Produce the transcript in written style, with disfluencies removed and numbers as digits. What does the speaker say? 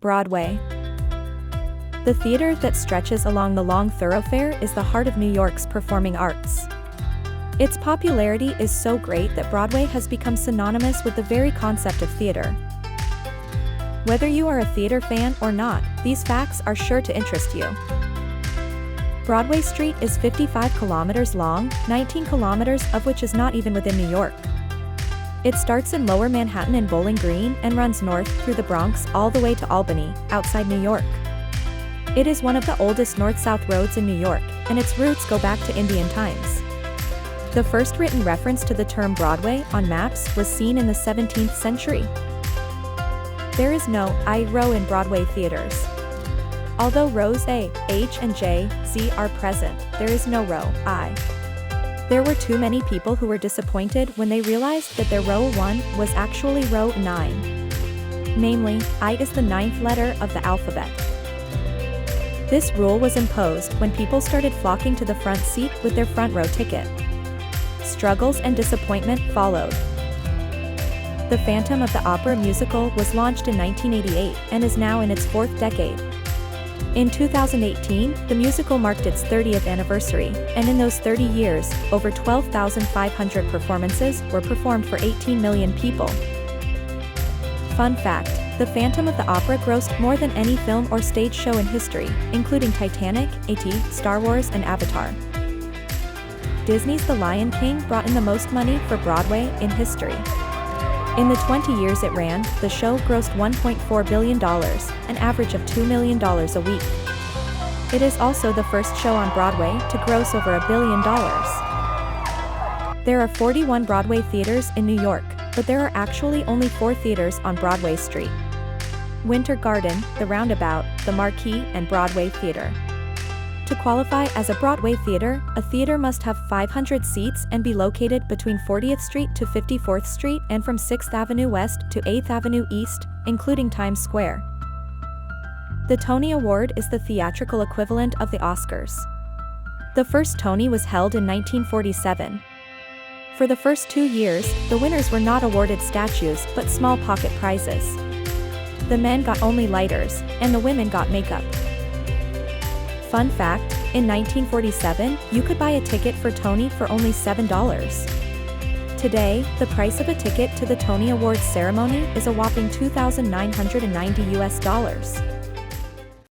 Broadway. The theater that stretches along the long thoroughfare is the heart of New York's performing arts. Its popularity is so great that Broadway has become synonymous with the very concept of theater. Whether you are a theater fan or not, these facts are sure to interest you. Broadway Street is 55 kilometers long, 19 kilometers of which is not even within New York. It starts in Lower Manhattan in Bowling Green and runs north through the Bronx all the way to Albany, outside New York. It is one of the oldest north-south roads in New York, and its roots go back to Indian times. The first written reference to the term Broadway on maps was seen in the 17th century. There is no I row in Broadway theaters. Although rows A, H, and J, Z are present, there is no row I. There were too many people who were disappointed when they realized that their row 1 was actually row 9. Namely, I is the 9th letter of the alphabet. This rule was imposed when people started flocking to the front seat with their front row ticket. Struggles and disappointment followed. The Phantom of the Opera musical was launched in 1988 and is now in its 4th decade. In 2018, the musical marked its 30th anniversary, and in those 30 years, over 12,500 performances were performed for 18 million people. Fun fact, The Phantom of the Opera grossed more than any film or stage show in history, including Titanic, E.T., Star Wars, and Avatar. Disney's The Lion King brought in the most money for Broadway in history. In the 20 years it ran, the show grossed $1.4 billion, an average of $2 million a week. It is also the first show on Broadway to gross over $1 billion. There are 41 Broadway theaters in New York, but there are actually only 4 theaters on Broadway Street: Winter Garden, the Roundabout, the Marquee, and Broadway Theater. To qualify as a Broadway theater, a theater must have 500 seats and be located between 40th Street to 54th Street and from 6th Avenue West to 8th Avenue East, including Times Square. The Tony Award is the theatrical equivalent of the Oscars. The first Tony was held in 1947. For the first 2 years, the winners were not awarded statues but small pocket prizes. The men got only lighters, and the women got makeup. Fun fact, in 1947, you could buy a ticket for Tony for only $7. Today, the price of a ticket to the Tony Awards ceremony is a whopping $2,990 US.